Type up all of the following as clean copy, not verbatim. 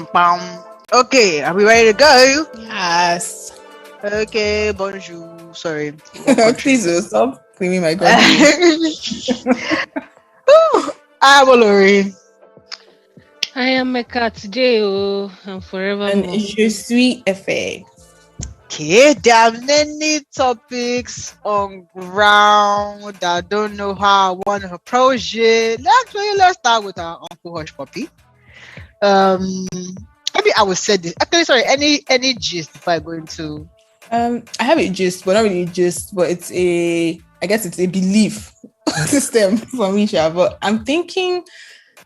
Pam pam. Okay, are we ready to go? Yes. Okay, bonjour. Sorry. Wrong country. Please stop claiming my country. I'm Olori. I am Mecca today, and forevermore. And je suis effet. Okay, there are many topics on ground. I don't know how I want to approach it. Let's start with our Uncle Hushpuppi. Maybe I will say this. Actually, sorry, any gist before I go into. I have a gist, but not really a gist, but I guess it's a belief system for me, Sha. But I'm thinking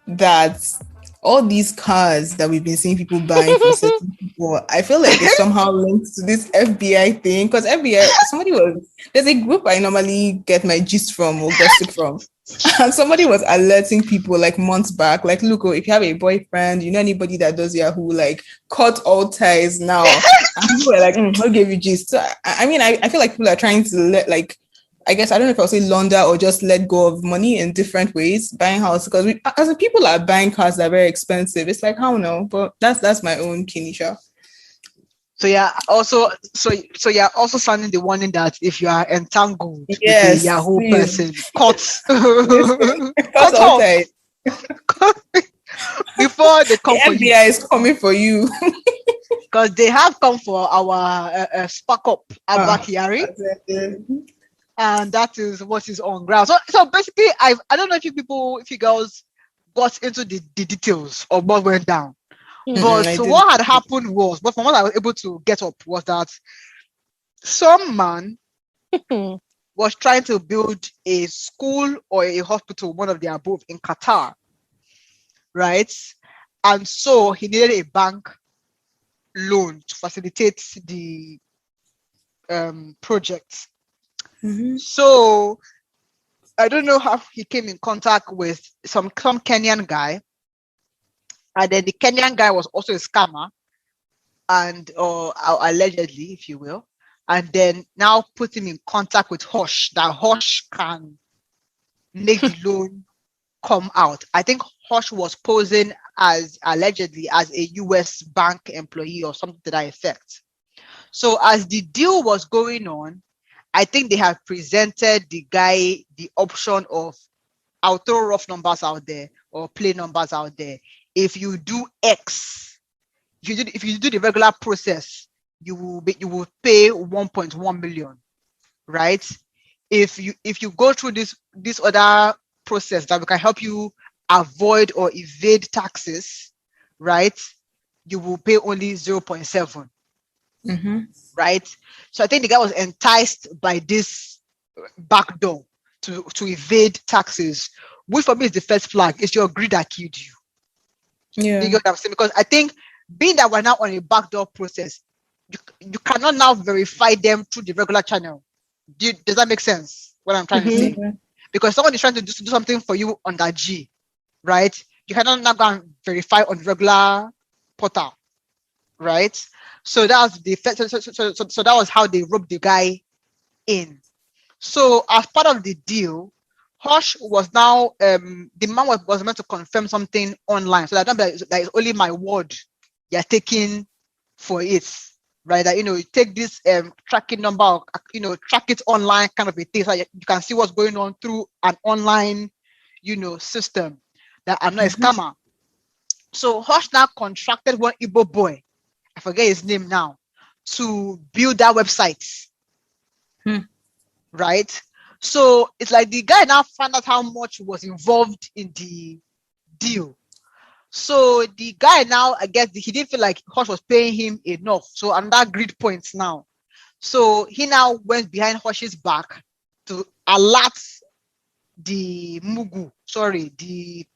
that all these cars that we've been seeing people buying for certain people, I feel like it's somehow linked to this FBI thing. Because FBI, there's a group I normally get my gist from or gossip from. And somebody was alerting people like months back, like, look, if you have a boyfriend, you know anybody that does Yahoo, like, cut all ties now. And people were like, I'll give you gist. So, I feel like people are trying to let, like, I guess, I don't know if I'll say launder or just let go of money in different ways, buying houses. Because as people are buying cars that are very expensive, it's like, I don't know, but that's my own Kinisha. So yeah, also you're also sounding the warning that if you are entangled with a Yahoo person, cut all ties. Before they come for you. The FBI is coming for you. Because they have come for our spark up Abba Kyari. And that is what is on ground. So basically, I don't know if you girls got into the details of what went down. But what had happened was, but from what I was able to get up was that some man was trying to build a school or a hospital, one of the above, in Qatar, right? And so he needed a bank loan to facilitate the project. Mm-hmm. So I don't know how he came in contact with some Kenyan guy. And then the Kenyan guy was also a scammer, and or allegedly, if you will, and then now put him in contact with Hush. That Hush can make the loan come out. I think Hush was posing allegedly as a US bank employee or something to that effect. So as the deal was going on, I think they have presented the guy the option of, I'll throw rough numbers out there or plain numbers out there. If you do X, if you do the regular process, you will pay 1.1 million, right? If you go through this other process that can help you avoid or evade taxes, right? You will pay only 0.7, right? So I think the guy was enticed by this backdoor to evade taxes, which for me is the first flag. It's your greed that killed you. Yeah. You get what I'm saying? Because I think being that we're now on a backdoor process, you cannot now verify them through the regular channel. Does that make sense? What I'm trying to say? Because someone is trying to do something for you on that G, right? You cannot now go and verify on regular portal, right? So that was the so that was how they roped the guy in. So as part of the deal, Hush was now the man was meant to confirm something online, so that is only my word you're taking for it, right? That you take this tracking number, track it online, kind of a thing, so you can see what's going on through an online, system. That I'm not a scammer. So Hush now contracted one Igbo boy, I forget his name now, to build that website, right? So it's like the guy now found out how much was involved in the deal. So the guy now, I guess he didn't feel like Hush was paying him enough. So another grid points now. So he now went behind Hush's back to alert the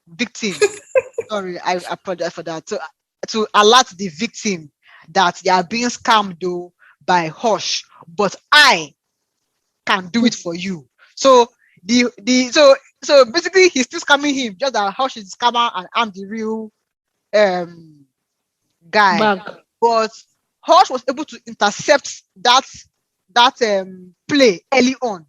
victim. Sorry, I apologize for that. To alert the victim that they are being scammed though by Hush, but I can do it for you. So so basically he's still scamming him, just that Hush is the scammer and I'm the real guy. But Hush was able to intercept that play early on,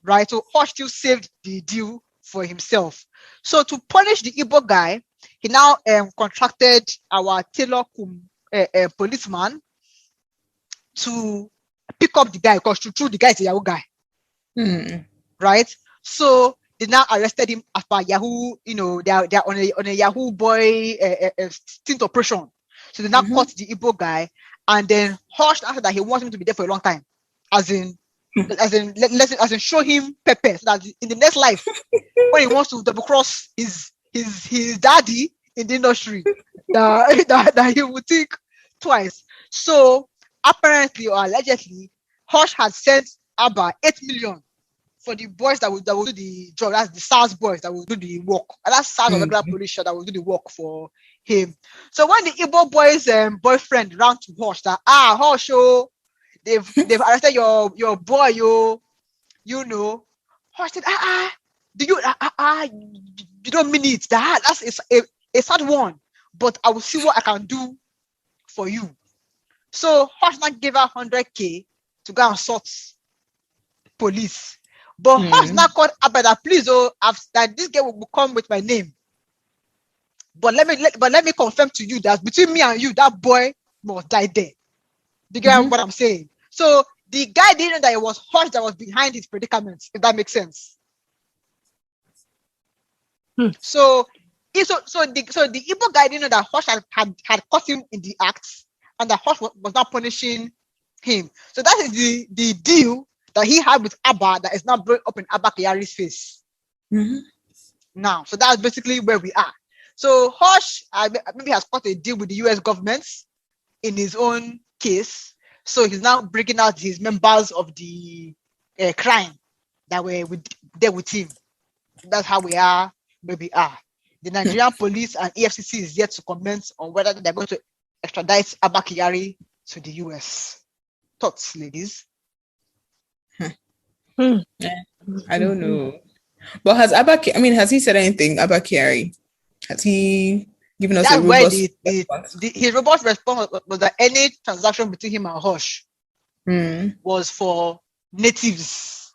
right? So Hush still saved the deal for himself. So to punish the Igbo guy, he now contracted our tailor policeman to pick up the guy, because true, the guy is a Yahoo guy. Right? So they now arrested him as per Yahoo, they're on a Yahoo boy stint operation. So they now caught the Igbo guy, and then Hush after that he wants him to be there for a long time. As in show him pepper, so that in the next life, when he wants to double cross his daddy in the industry, that he would think twice. So apparently or allegedly, Hush had sent Abba 8 million for the boys that will do the job. That's the SARS boys that will do the work. And that's SARS or regular police that will do the work for him. So when the Igbo boys boyfriend ran to Hush that Hush, they've arrested your boy, Hush said, do you you don't mean it? That's a sad one, but I will see what I can do for you. So Hush now gave her 100K to go and sort police. But Hush now called Abba that, please, that this girl will come with my name. But let me confirm to you that between me and you, that boy must die there. Do you get what I'm saying? So the guy didn't know that it was Hush that was behind his predicament, if that makes sense. So the Igbo guy didn't know that Hush had caught him in the act, and that Hush was not punishing him. So that is the deal that he had with Abba that is now blowing up in Abba Kyari's face. Now, so that's basically where we are. So Hush maybe has got a deal with the US government in his own case. So he's now bringing out his members of the crime that were there with him. That's how we are where we are. The Nigerian police and EFCC is yet to comment on whether they're going to extradite Abba Kyari to the US. Thoughts, ladies? I don't know. But has he said anything, Abba Kyari? Has he given us a robust response? His robust response was that any transaction between him and Hush was for natives.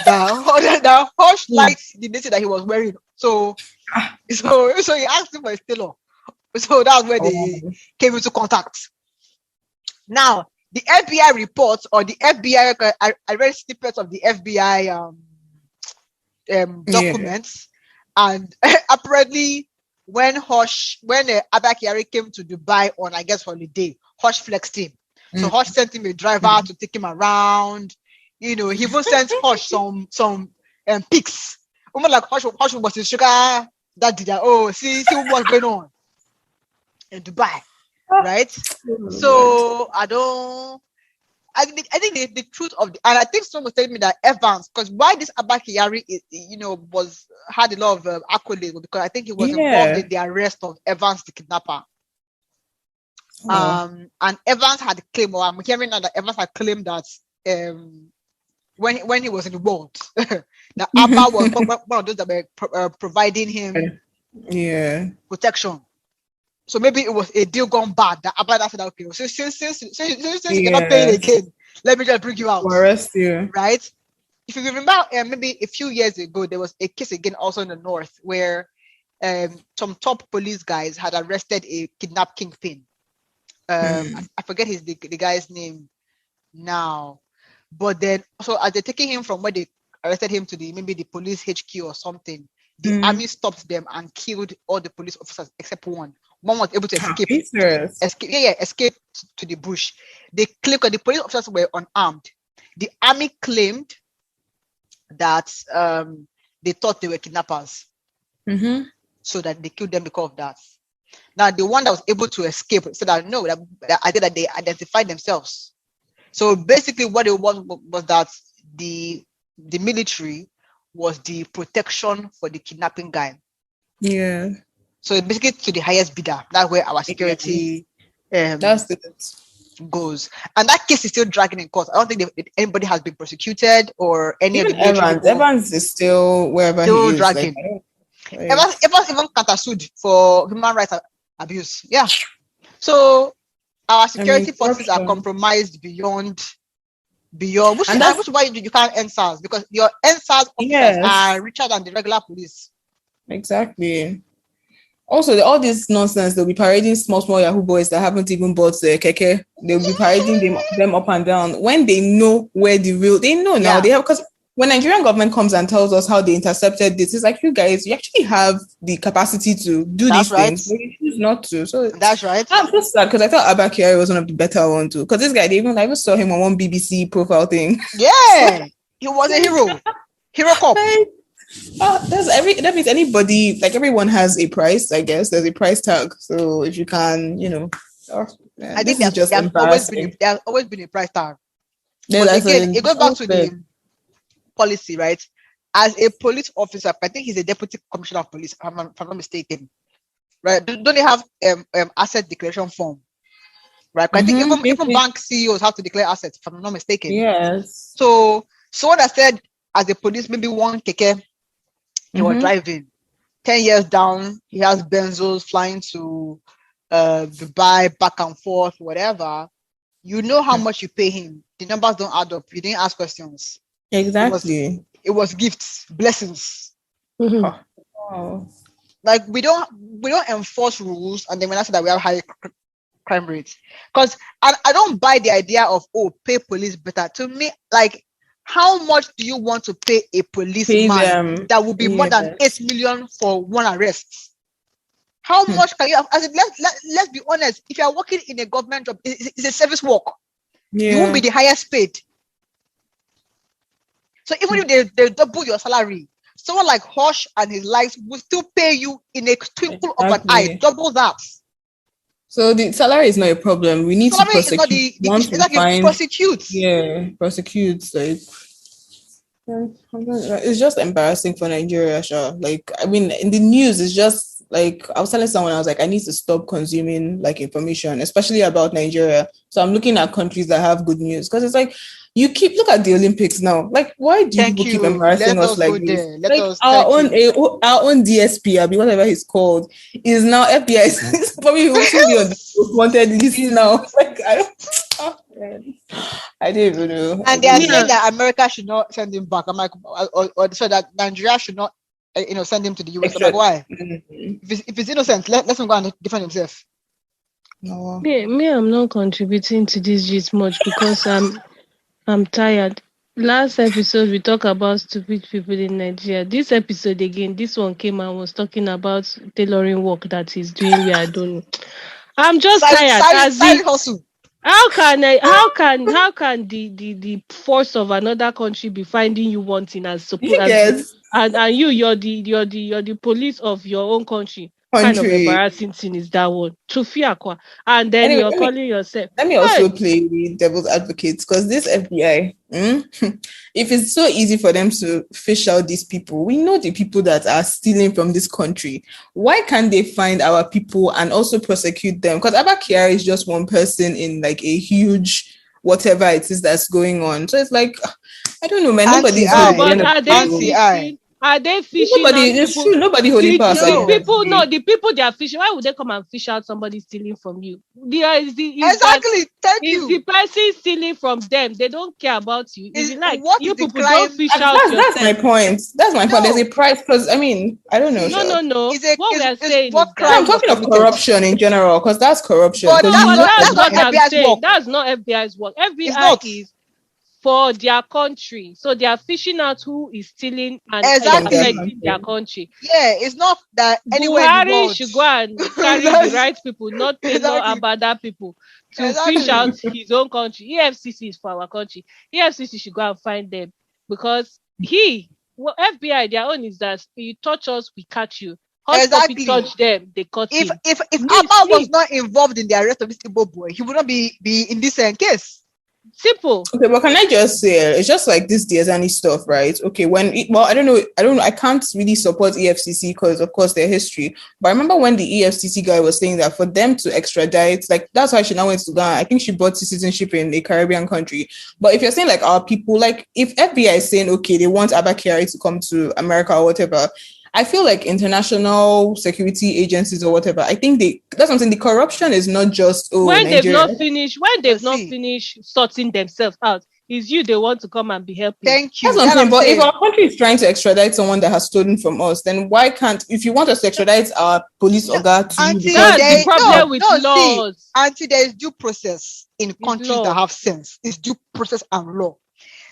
The Hush liked the native that he was wearing. So he asked him for a tailor. So that's where they came into contact. Now, the FBI reports, or the FBI, I read snippets of the FBI documents, and apparently when Abba Kyari came to Dubai on, I guess, holiday, Hush flexed him. So Hush sent him a driver to take him around. He even sent Hush some pics. Almost like Hush was his sugar daddy. See what's going on in Dubai. Right? So I think the truth of and I think someone was telling me that Evans, because why this Abba Kyari had a lot of accolades, because I think he was involved in the arrest of Evans the kidnapper. And Evans had claimed, or I'm hearing now that Evans had claimed that when he was in the world, that Abba was one of those that were providing him protection. So maybe it was a deal gone bad that Abba said, okay, so since you cannot pay it again, let me just bring you out. Arrest you. Right? If you remember, maybe a few years ago, there was a case again also in the north where some top police guys had arrested a kidnap kingpin. I forget the guy's name now. But then, so as they're taking him from where they arrested him to maybe the police HQ or something, the army stopped them and killed all the police officers except one. One was able to escape to the bush. They claimed that the police officers were unarmed. The army claimed that they thought they were kidnappers. So that they killed them because of that. Now, the one that was able to escape said that no, that they identified themselves. So basically what it was that the military was the protection for the kidnapping guy. Yeah. So basically to the highest bidder. That's where our security goes. And that case is still dragging in court. I don't think anybody has been prosecuted or any of the military people. Evans is still wherever he is. Dragging. Evans even countersued for human rights abuse. Yeah. So our security forces are compromised beyond which is why you can't end SARS, because your end SARS officers are richer than the regular police. Exactly. Also, all this nonsense, they'll be parading small Yahoo boys that haven't even bought the keke. They'll be parading them up and down when they know where they know now. They have, because when Nigerian government comes and tells us how they intercepted this, it's like, you guys, you actually have the capacity to do these things, but you choose not to. So that's right. I'm just sad because I thought Abba Kyari was one of the better ones too. Because this guy, I even saw him on one BBC profile thing. Yeah, he was a hero. Hero cop. That means anybody, like everyone has a price, I guess. There's a price tag. So if you can, I think there's always been a price tag. Yeah, but again, it goes back to the policy, right? As a police officer, I think he's a deputy commissioner of police, if I'm not mistaken. Right? Don't they have asset declaration form? Right? I think even bank CEOs have to declare assets, if I'm not mistaken. Yes. So what I said, as a police, maybe one keke he was driving. 10 years down, he has benzos flying to Dubai, back and forth, whatever. You know how much you pay him. The numbers don't add up. You didn't ask questions. Exactly. It was gifts, blessings. Oh. Like we don't enforce rules, and then when I say that we have high crime rates, because I don't buy the idea of pay police better. To me, like, how much do you want to pay a policeman that will be more than 8 million for one arrest? How much can you have? Let's be honest. If you are working in a government job, it's a service work. You won't be the highest paid. So even if they double your salary, someone like Hush and his likes will still pay you in a twinkle of an eye, double that. So the salary is not a problem. We need to prosecute. Prosecute. Yeah, prosecute. Like, it's just embarrassing for Nigeria, sure. Like, I mean, in the news, it's just like, I was telling someone, I was like, I need to stop consuming like information, especially about Nigeria. So I'm looking at countries that have good news, because it's like, look at the Olympics now. Like, why do people keep embarrassing us like this? Like, our own DSP, whatever he's called, is now FBI. Is probably also be on the most wanted list now. Like, I don't even know. And they are saying that America should not send him back. I'm like, or so that Nigeria should not, send him to the US. I'm like, why? If it's innocent, let him go and defend himself. No. Me, I'm not contributing to this just much because I'm tired. Last episode we talked about stupid people in Nigeria. This episode again, this one came and was talking about tailoring work that he's doing where I don't know. I'm just tired. Side hustle. How can the force of another country be finding you wanting as support? Yes. And you're the police of your own country. Kind of embarrassing thing is that one. Tufiakwa. And then you're calling yourself. Let me also play the devil's advocate, because this FBI, if it's so easy for them to fish out these people, we know the people that are stealing from this country. Why can't they find our people and also prosecute them? Because Abba Kyari is just one person in like a huge whatever it is that's going on. So it's like, I don't know, man. Nobody's Are they fishing? Nobody holding past. The people they are fishing. Why would they come and fish out somebody stealing from you? Exactly. Thank you. The person stealing from them, they don't care about you. It's like you people don't fish out. That's my point. That's my point. There's a price, because I mean, I don't know. No. What we are saying is I'm talking of corruption in general, because that's corruption. But that's what I'm saying. That's not FBI's work. FBI is for their country, so they are fishing out who is stealing and affecting their country. Yeah, it's not that anywhere Buhari should go and carry the right people, not Abada people, to fish out his own country. EFCC is for our country. EFCC should go and find them, because FBI, their own is that you touch us, we catch you. Hushpuppi touch them, they cut him. If Abba was not involved in the arrest of this Igbo boy, he would not be in this case. Simple. Okay, but can I just say, it's just like this Diazani stuff, right? Okay, I don't know, I can't really support EFCC because of course their history, but I remember when the EFCC guy was saying that for them to extradite, like that's why she now went to Ghana. I think she bought citizenship in a Caribbean country. But if you're saying like our people, like if FBI is saying, okay, they want Abba Kyari to come to America or whatever, I feel like international security agencies or whatever, I think that's something. The corruption is not just when Nigeria. They've not finished sorting themselves out. It's you they want to come and be helping. Thank you. That's what I'm saying. But if our country is trying to extradite someone that has stolen from us, then why can't, if you want us to extradite our police oga to you, because that's the problem with laws. See, Auntie, there is due process in countries law. that have sense. It's due process and law.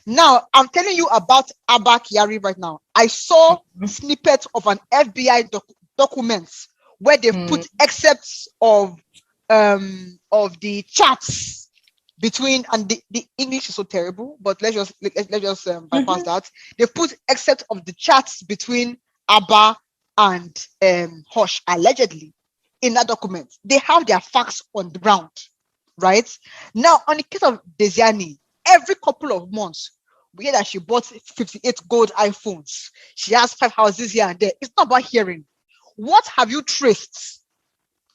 Now, I'm telling you about Abba Kyari right now. I saw snippets of an FBI document where they put excerpts of the chats between, and the English is so terrible, but let's just bypass that. They put excerpts of the chats between Abba and Hush, allegedly, in that document. They have their facts on the ground, right? Now, on the case of Desiani, every couple of months, we hear that she bought 58 gold iPhones. She has 5 houses here and there. It's not about hearing. What have you traced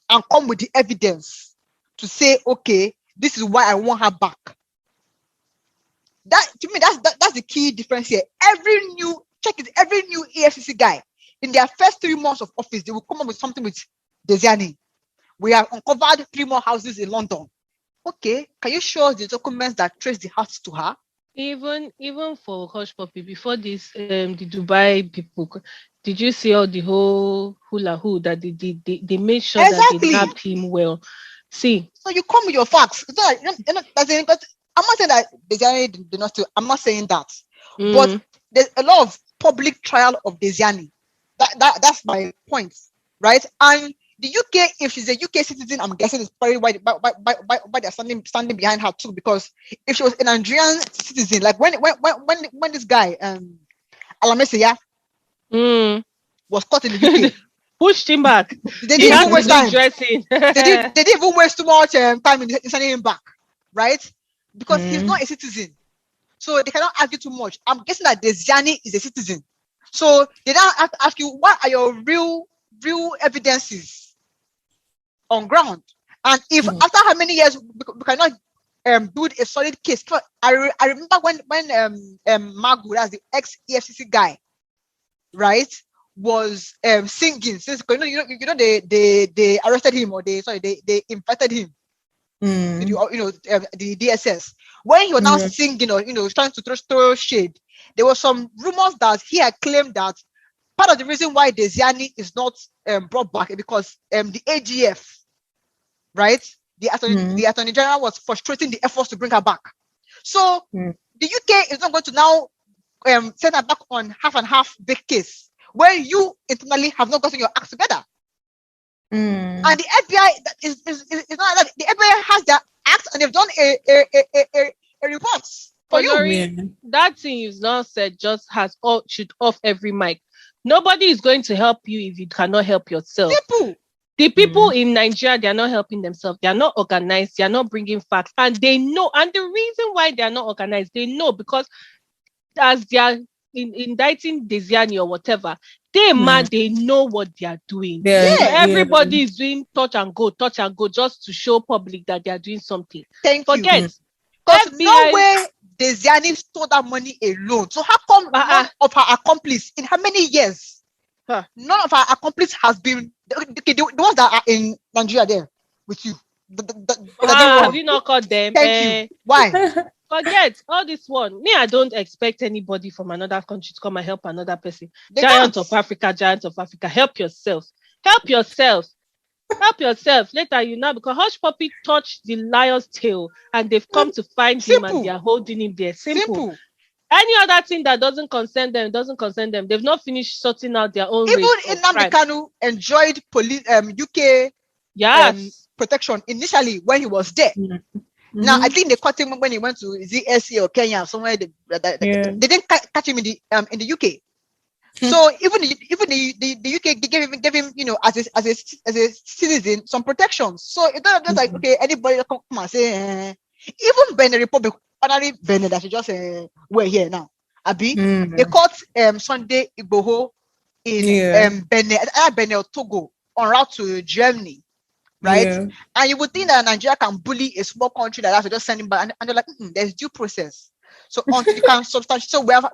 and come with the evidence to say, okay, this is why I want her back? That, to me, that's the key difference here. Every new EFCC guy, in their first 3 months of office, they will come up with something with Desiani. We have uncovered 3 more houses in London. Okay, can you show us the documents that trace the house to her? Even for Hushpuppi, before this, the Dubai people, did you see all the whole hula hoop that they made sure that they nabbed him well? See, so you come with your facts. It's not, you're not, I'm not saying that Desiani did not steal. I'm not saying that, but there's a lot of public trial of Desiani. That's my point, right? And the UK, if she's a UK citizen, I'm guessing it's probably why they're standing behind her too. Because if she was a Nigerian citizen, like when this guy Alameseya was caught in the UK, pushed him back. They didn't even waste time. They didn't even waste too much time in sending him back, right? Because he's not a citizen, so they cannot argue too much. I'm guessing that Desiani is a citizen, so they now have to ask you, what are your real evidences on ground? And if after how many years we cannot build a solid case. I remember when Magu, that's the ex-EFCC guy, right, was singing. Since they arrested him, or they invited him to the DSS, when he was now singing, or trying to throw shade. There was some rumors that he had claimed that part of the reason why Desiani is not brought back is because the AGF, right, the Attorney General was frustrating the efforts to bring her back. So the UK is not going to now send her back on half and half big case when you internally have not gotten your acts together. And the FBI is not that. The FBI has their acts and they've done a report for you. That thing you've not said just should off every mic. Nobody is going to help you if you cannot help yourself. The people in Nigeria, they are not helping themselves. They are not organized. They are not bringing facts. And they know. And the reason why they are not organized, they know because as they are indicting Desiani or whatever, they know what they are doing. Everybody is doing touch and go just to show public that they are doing something. Forget. Because no way Desiani stole that money alone. So how come none of her accomplices in how many years? None of her accomplices has been the ones that are in Nigeria there with you. Have you not caught them? Thank you. Why? Forget all this one. Me, I don't expect anybody from another country to come and help another person. Giant of Africa, help yourself. Help yourself. Later, because Hushpuppi touched the lion's tail and they've come to find him and they are holding him there. Simple. Any other thing that doesn't concern them. They've not finished sorting out their own. Even Nnamdi Kanu enjoyed police UK protection initially when he was there. Now I think they caught him when he went to ZSA or Kenya somewhere. They didn't catch him in the UK. So even the UK gave him as a citizen some protections. So it's not just like okay, anybody come and say even Benin Republic, ordinary Benin that should just we're here now. Abi they caught Sunday Igboho in Benin or Togo en route to Germany. Right, and you would think that Nigeria can bully a small country like that to just send him back, and they're like, there's due process. So until you can substantiate, so we have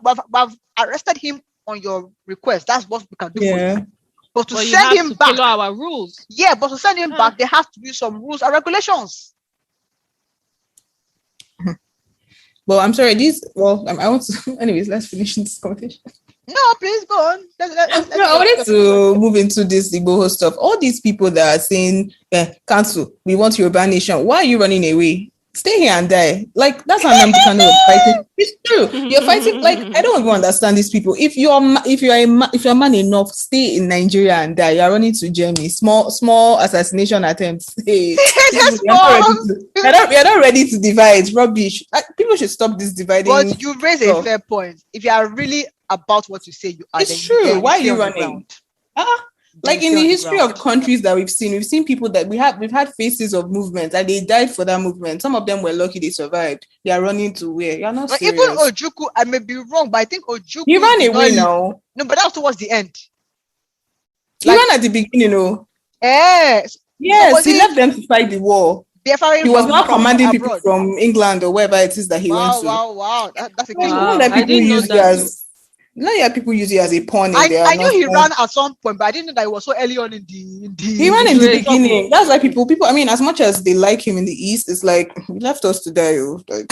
arrested him on your request. That's what we can do for you. But to send him back, follow our rules. Yeah, but to send him back, there have to be some rules and regulations. Well, I'm sorry. I want to. Anyways, let's finish this conversation. No, please go on. No, I wanted to move into this Igbo stuff. All these people that are saying, cancel, we want Yoruba nation. Why are you running away? Stay here and die. Like, that's how Nnamdi Kanu is fighting. It's true. You're fighting. Like, I don't even understand these people. If you're a man enough, stay in Nigeria and die. You're running to Germany. Small assassination attempts. Hey, you're not ready to divide. Rubbish. People should stop this dividing. But you raise a fair point. If you are really about what you say you are, it's true. Why are you running? Like in the history of countries that we've seen people that we've had faces of movements and they died for that movement. Some of them were lucky they survived. They are running to where? You're not serious. Even Ojukwu, I may be wrong, but I think Ojukwu he ran away now. No, but that was towards the end. He ran at the beginning, Yes, he left them to fight the war. He was not commanding people from England or wherever it is that he went to. Wow. That's a I didn't know that. Now people use it as a pawn. I knew he ran at some point, but I didn't know that it was so early on in the he ran in the beginning. That's why people, I mean, as much as they like him in the East, it's like, he left us to die. Like,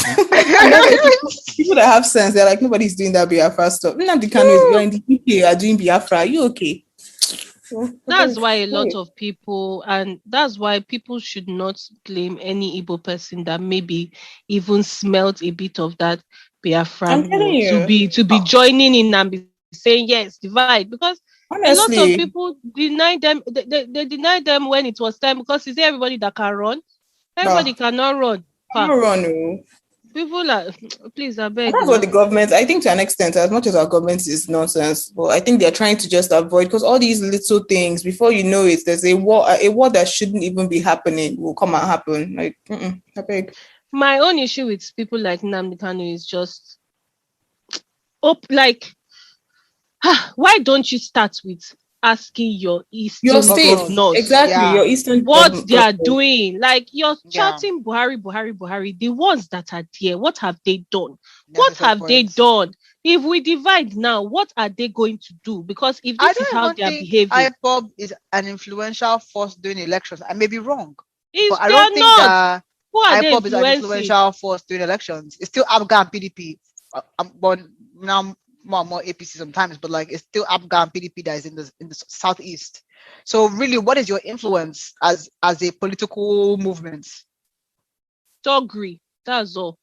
people that have sense, they're like, nobody's doing that Biafra stuff. Nnamdi Kanu, you're in the UK, are doing Biafra. Are you okay? That's why a lot of people, and that's why people should not blame any Igbo person that maybe even smelt a bit of that Biafra to be joining in and be saying yes, divide, because honestly, a lot of people deny them. They deny them when it was time, because is there everybody that can run? Everybody cannot run. People are, please, I beg. That's what the government, I think to an extent, as much as our government is nonsense, but I think they're trying to just avoid, because all these little things, before you know it, there's a war that shouldn't even be happening will come and happen. Like, I beg. My own issue with people like Nnamdi Kanu is just, why don't you start with asking your state, exactly, your eastern what they are doing? Like, you're chatting Buhari, the ones that are there, what have they done? They done? If we divide now, what are they going to do? Because if this is how they are behaving, IPOB is an influential force doing elections. I may be wrong, but I don't think that IPOB is an influential force doing elections. It's still ABGA and PDP. But now more and more APC sometimes, but like it's still ABGA and PDP that is in the southeast. So really, what is your influence as a political movement? Toggery. That's all.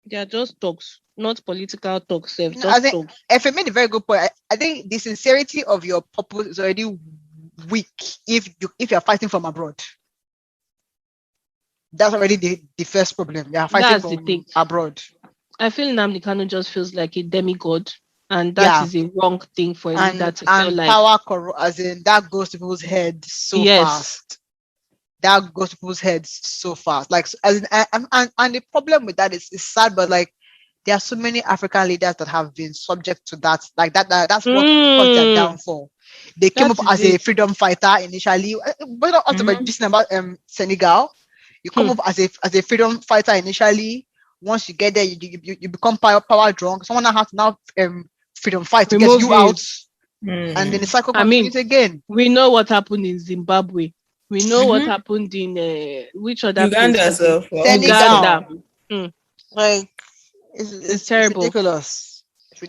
They are just talks, not political talks. I think Efe made a very good point. I think the sincerity of your purpose is already weak if you're fighting from abroad. That's already the first problem. They are fighting from abroad. I feel Nnamdi Kanu just feels like a demigod, and that is a wrong thing for him. That feel like power, as in that goes to people's heads so fast. That goes to people's heads so fast. Like, as in, and the problem with that is sad, but like there are so many African leaders that have been subject to that. Like that's what caused their downfall. They came up as a freedom fighter initially. We're not talking about Senegal. You come up as a freedom fighter initially. Once you get there, you become power drunk. Someone has to now freedom fight to get you out, and then the cycle continues again. We know what happened in Zimbabwe. We know what happened in which other Uganda. Uganda. Like it's terrible. It's ridiculous.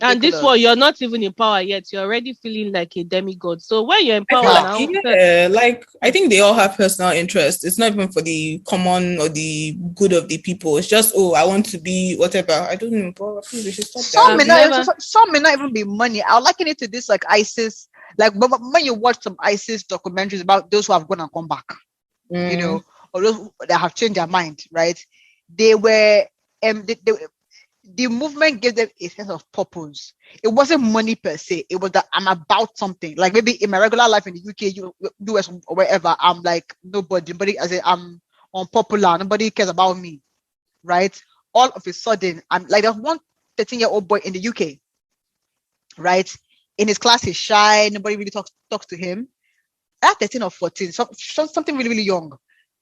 And this one, you're not even in power yet. You're already feeling like a demigod. So when you're in power now, like I think they all have personal interest. It's not even for the common or the good of the people. It's just I want to be whatever. I don't know. But we should stop that. Some may not even be money. I liken it to this like ISIS. Like when you watch some ISIS documentaries about those who have gone and come back, you know, or those that have changed their mind, right? They were the movement gave them a sense of purpose. It wasn't money per se. It was that I'm about something. Like maybe in my regular life in the UK, US, or wherever, I'm like nobody. I'm unpopular. Nobody cares about me, right? All of a sudden, I'm like there's one 13-year-old boy in the UK, right? In his class, he's shy. Nobody really talks to him. At 13 or 14, something really, really young.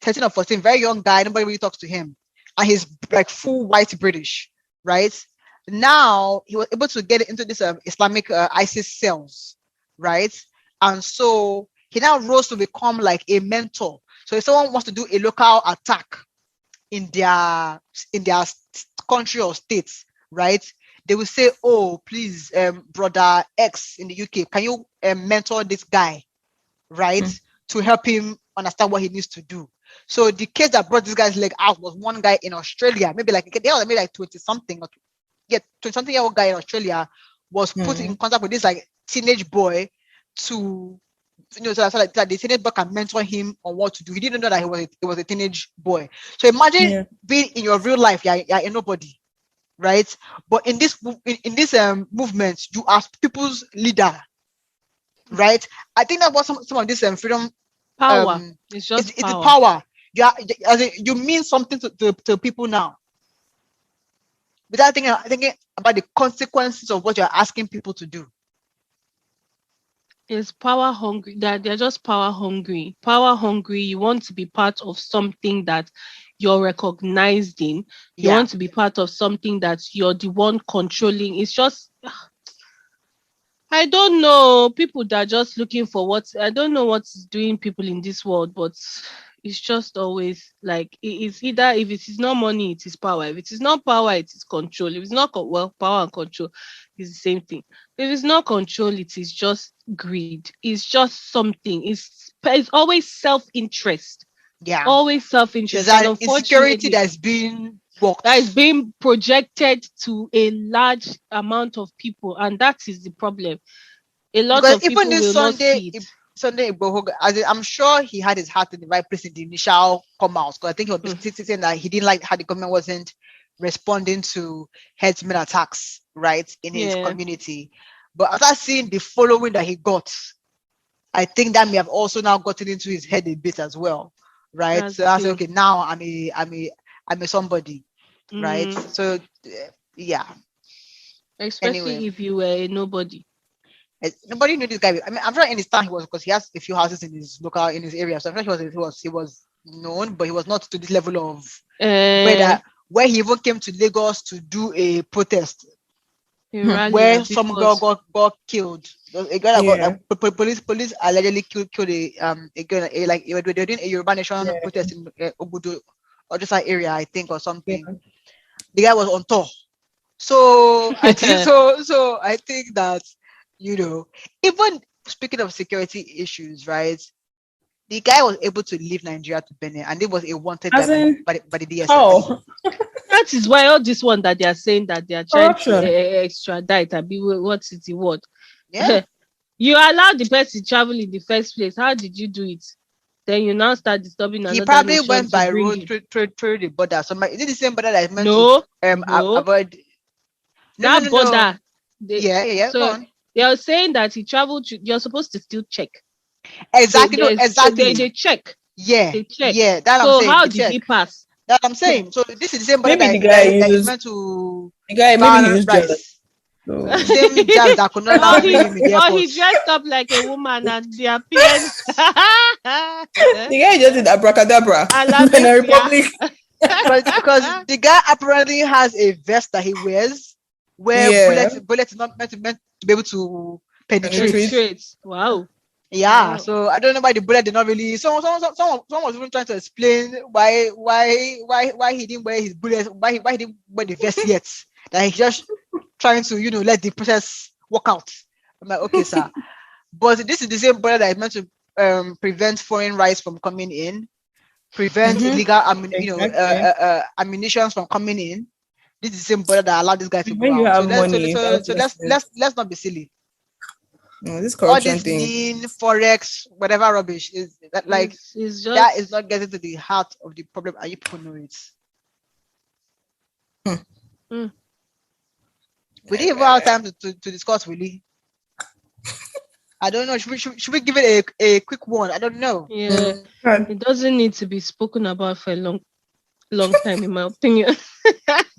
13 or 14, very young guy. Nobody really talks to him, and he's like full white British. Right now, he was able to get into this Islamic ISIS cells, right? And so he now rose to become like a mentor. So if someone wants to do a local attack, in their country or states, right? They will say, "Oh, please, brother X in the UK, can you mentor this guy, right, to help him understand what he needs to do?" So the case that brought this guy's leg out was one guy in Australia, maybe like 20 something, 20 something year old guy in Australia was put in contact with this like teenage boy to, so that the teenage boy can mentor him on what to do. He didn't know that he was a teenage boy. So imagine being in your real life, you're a nobody, right? But in this movement, you are people's leader, right? I think that was some of this freedom power. It's just it's power. power. You mean something to people now, without thinking about the consequences of what you're asking people to do. It's power hungry. That they're just power hungry. Power hungry. You want to be part of something that you're recognized in. You want to be part of something that you're the one controlling. It's just, I don't know. People that are just looking for I don't know what's doing people in this world, but it's just always like, it's either, if it is not money, it is power. If it is not power, it is control. If it's not power and control is the same thing. If it's not control, it is just greed. It's just something. It's always self-interest. Yeah, always self-interest. There's an insecurity that's being worked. That is being projected to a large amount of people, and that is the problem. A lot of people will not see it. Sunday, I'm sure he had his heart in the right place in the initial come out, because I think he was saying that he didn't like how the government wasn't responding to headsmen attacks, right, in his community. But after seeing the following that he got, I think that may have also now gotten into his head a bit as well, right? So I said, okay, now I'm a somebody, right? So yeah. Especially if you were a nobody. Nobody knew this guy. I mean, I'm sure in his town he was, because he has a few houses in his area. So I'm sure he was known, but he was not to this level of where he even came to Lagos to do a protest where some girl got killed. A girl got police allegedly killed a girl. Like they were doing a Yoruba Nation protest in Obudu or just that area, I think, or something. Yeah. The guy was on tour. So I think that, even speaking of security issues, right? The guy was able to leave Nigeria to Benin, and it was a wanted by the DSS. Oh, that is why all this one that they are saying that they are trying to extradite. What is the word? Yeah. You allowed the person to travel in the first place. How did you do it? Then you now start disturbing another. He probably went by road through the border. So is it the same border that is meant to avoid? That border. Yeah. So go on. They are saying that he traveled. You're supposed to still check. Exactly. So exactly. They check. Yeah. They check. Yeah. That so I'm saying. How did he pass? That I'm saying. So this is the same border maybe that is meant to. The guy maybe he used rice. So. Same jazz that could not bring him in the airport. Or he dressed up like a woman and the appearance. The guy just did abracadabra in a republic. because the guy apparently has a vest that he wears where bullets is not meant to be able to penetrate. Wow. Yeah. So I don't know why the bullet did not really. Someone was even trying to explain why he didn't wear his bullets, why he didn't wear the vest yet. That he's just trying to let the process work out. I'm like, okay, sir. But this is the same bullet that is meant to prevent foreign rice from coming in, prevent illegal ammunition from coming in. This is the same border that allowed this guy to go out. So let's not be silly. No, this corruption all this thing, forex, whatever rubbish is that, like, it's just, that is not getting to the heart of the problem, and you people know it. We didn't even have time to discuss, really. I don't know. Should we give it a quick one? I don't know. Yeah, it doesn't need to be spoken about for a long time, in my opinion.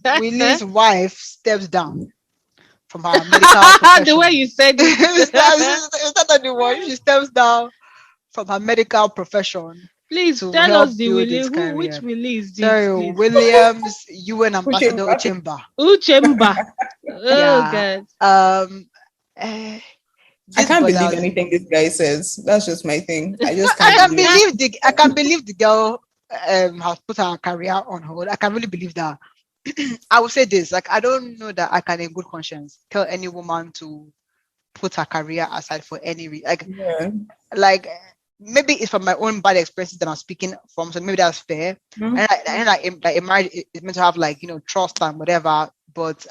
Willie's wife steps down from her medical profession. The way you said it. Is that the word? She steps down from her medical profession. Please tell us the Willie. Which Willie is this? Sorry, Williams, UN Ambassador Uchemba. Uchemba. Oh God. I can't believe anything this guy says. That's just my thing. I just can't. I can believe the girl has put her career on hold, I can really believe that. I would say this, like, I don't know that I can in good conscience tell any woman to put her career aside for any reason. Like maybe it's from my own bad experiences that I'm speaking from, so maybe that's fair. And like a marriage is meant to have, like, trust and whatever, but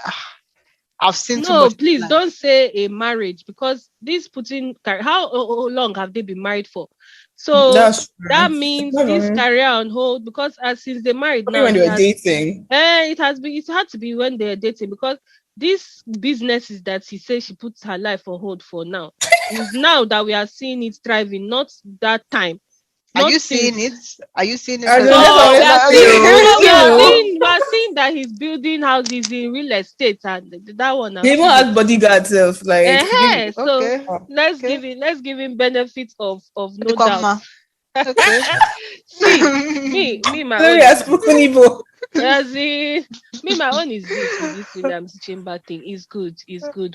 I've seen too No, much. please don't say a marriage, because this putting how long have they been married for? So that means this career on hold, because since they married now, when they were dating, it had to be when they're dating, because this businesses that she says she puts her life on hold for now is now that we are seeing it thriving, not that time. Are you seeing it? Are you seeing it? We are seeing that he's building houses in real estate, and that one. He even has bodyguards, like. So let's give him benefits of no doubt. Okay. See, me, my own. My own is this Williams chamber thing. Is good.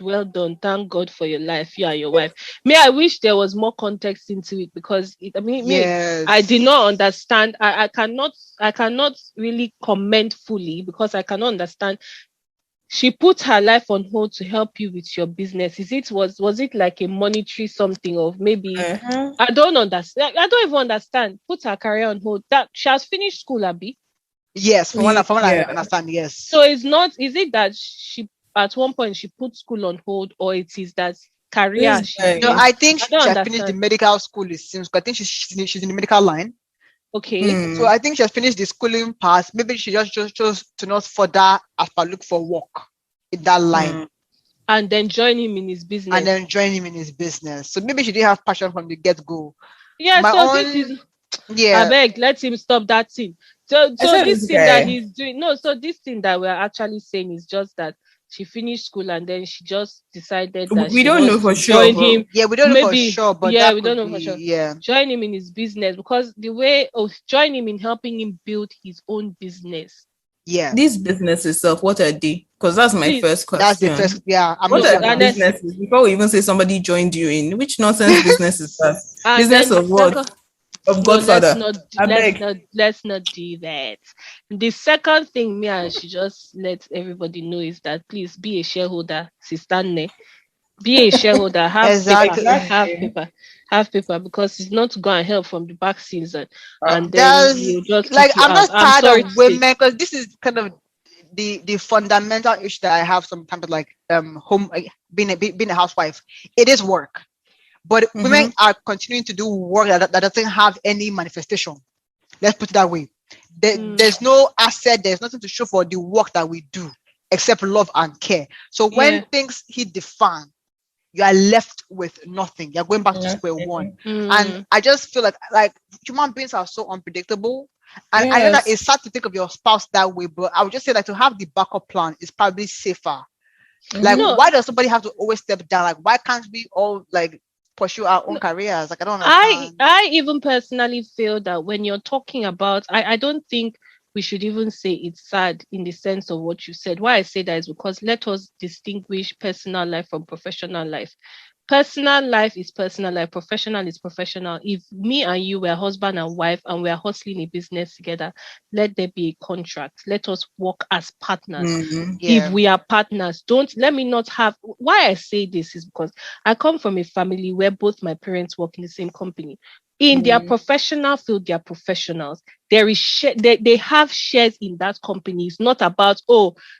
Well done. Thank God for your life, you and your wife. I wish there was more context into it, because I did not understand. I cannot really comment fully, because I cannot understand. She put her life on hold to help you with your business. Was it like a monetary something of maybe? I don't understand. I don't even understand. Put her career on hold. That she has finished school, Abby. Yes, from what I understand, yes. So is it that she at one point she put school on hold, or it is that career? No, I think she has finished the medical school. It seems. I think she's in the medical line. Okay. So I think she has finished the schooling part. Maybe she just chose to not further as per look for work in that line. And then join him in his business. So maybe she didn't have passion from the get-go. Yeah, I beg, let him stop that thing. So this thing that he's doing, this thing that we're actually saying is just that she finished school and then she just decided that we don't know for sure. Join him. Yeah, we don't know for sure, but we don't know for sure. Yeah, join him in his business, because the way join him in helping him build his own business. Yeah, this business itself, what are they? Because that's my first question. That's the first. Yeah, what are the businesses? Before we even say somebody joined you in, which nonsense business is that? Business of what? Of Godfather. Let's not do that. The second thing, I should just let everybody know is that please be a shareholder, sister Ne. Be a shareholder, have paper, because it's not going to help from the back season. And then you just I'm not tired of women, because this is kind of the fundamental issue that I have sometimes, like home, being a housewife. It is work. But women are continuing to do work that doesn't have any manifestation. Let's put it that way. There's no asset. There's nothing to show for the work that we do except love and care. So when things hit the fan, you are left with nothing. You're going back to square one. And I just feel like human beings are so unpredictable. And I know that it's sad to think of your spouse that way, but I would just say that to have the backup plan is probably safer. Why does somebody have to always step down? Like, why can't we all pursue our own careers? Like, I don't understand. I even personally feel that when you're talking about, I don't think we should even say it's sad in the sense of what you said. Why I say that is because let us distinguish personal life from professional life. Personal life is personal life. Professional is professional. If me and you were husband and wife and we are hustling a business together, let there be a contract. Let us work as partners. If we are partners, let me not have. Why I say this is because I come from a family where both my parents work in the same company. In their professional field, they are professionals. There is they have shares in that company. It's not about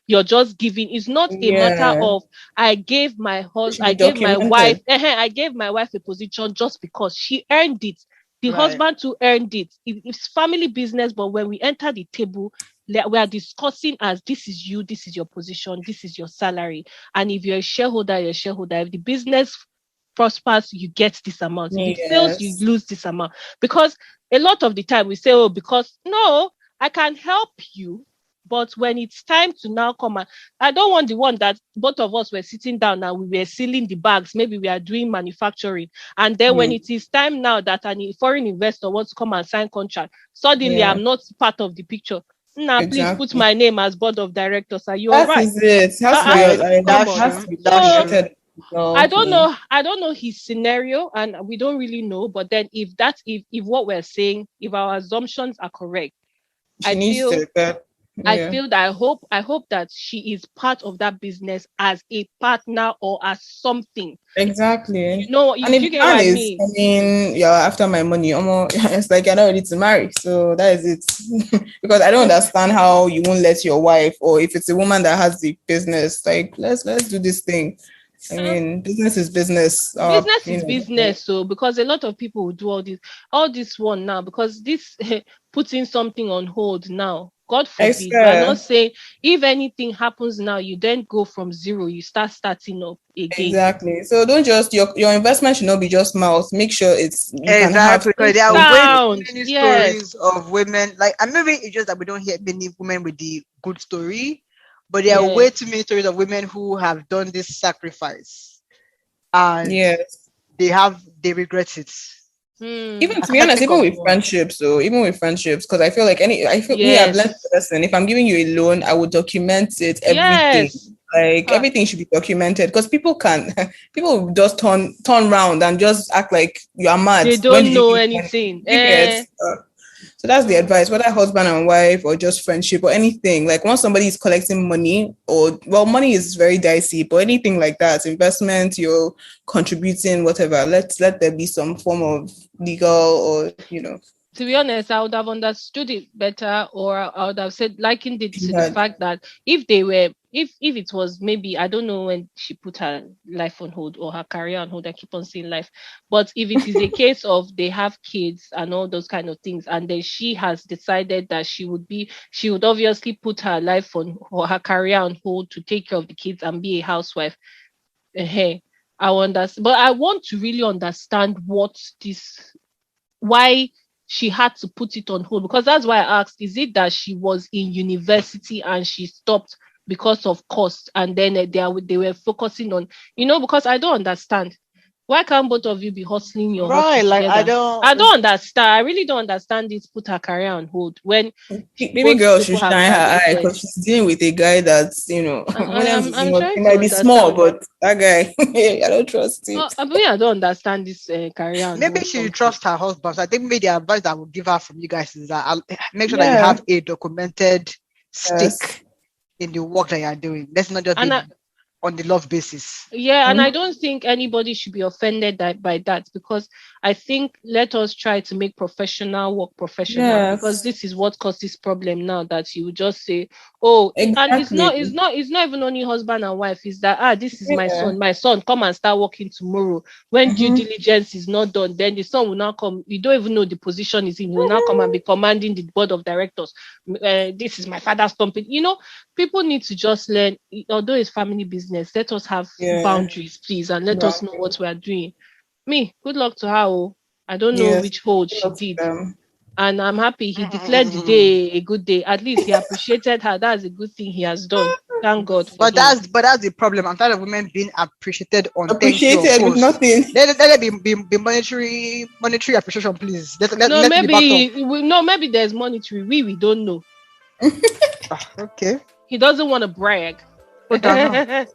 you're just giving. It's not a matter of I gave my wife a position just because she earned it. The husband too earned it. It's family business, but when we enter the table, we are discussing as this is you, this is your position, this is your salary, and if you're a shareholder, you're a shareholder. If the business prospers, you get this amount. If it fails, you lose this amount. Because a lot of the time we say, because no, I can help you, but when it's time to now come, I don't want the one that both of us were sitting down and we were sealing the bags. Maybe we are doing manufacturing, and then when it is time now that a foreign investor wants to come and sign contract, suddenly I'm not part of the picture. Please put my name as board of directors. Are you all right? That is it. Has to be I don't know his scenario, and we don't really know. But then, if what we're saying, if our assumptions are correct, she needs to. I feel that I hope that she is part of that business as a partner or as something. Exactly. You know, and if you get what I mean? I mean, you're after my money. It's like you're not ready to marry. So that is it. Because I don't understand how you won't let your wife, or if it's a woman that has the business, like let's do this thing. I mean, business is business. Business is business. So because a lot of people will do all this one now, because this putting something on hold now. God forbid. We're not saying if anything happens now, you then go from zero, you starting up again. Exactly. So don't just your investment should not be just mouth. Make sure it's exactly, because there are way too many stories yes. of women. Like, and maybe it's just that we don't hear many women with the good story, but there are way too many stories of women who have done this sacrifice, and they regret it. Even to be honest, even with friendships, because I feel like me, I've learned the lesson. If I'm giving you a loan, I would document it, everything. Like everything should be documented, because people just turn around and just act like you are mad. They don't know anything. So that's the advice, whether husband and wife or just friendship or anything. Like once somebody is collecting money, money is very dicey, but anything like that, investment, you're contributing, whatever, let there be some form of legal or, To be honest, I would have understood it better, or I would have likened it to the fact that if it was, maybe, I don't know when she put her life on hold or her career on hold, I keep on saying life, but if it is a case of they have kids and all those kind of things, and then she has decided that she would obviously put her life on, or her career on hold to take care of the kids and be a housewife. Hey, I understand, but I want to really understand why she had to put it on hold, because that's why I asked, is it that she was in university and she stopped because of cost, and then they were focusing on, because I don't understand. Why can't both of you be hustling your hustle together? I don't understand. I really don't understand this. Put her career on hold when baby girl should shine her eye, because she's dealing with a guy that's he might be small, but that guy I don't trust him. I don't understand this career on maybe hold. She trust her husband. So I think maybe the advice I would give her from you guys is that I'll make sure that you have a documented stake in the work that you are doing. Let's not just be on the love basis. And I don't think anybody should be offended by that, because I think let us try to make professional work professional, because this is what caused this problem now, that you just say, and it's not even only husband and wife, is that this is my son, come and start working tomorrow. When due diligence is not done, then the son will now come, you don't even know the position is in, he will now come and be commanding the board of directors. This is my father's company. People need to just learn, although it's family business, let us have boundaries, please, and let us know what we are doing. Good luck to her. I don't know which hold she did. And I'm happy he declared the day a good day. At least he appreciated her. That's a good thing he has done. Thank God. But that's the problem. I'm tired of women being appreciated on with nothing. Let it be monetary appreciation, please. Maybe there's monetary. We don't know. Okay. He doesn't want to brag. Okay.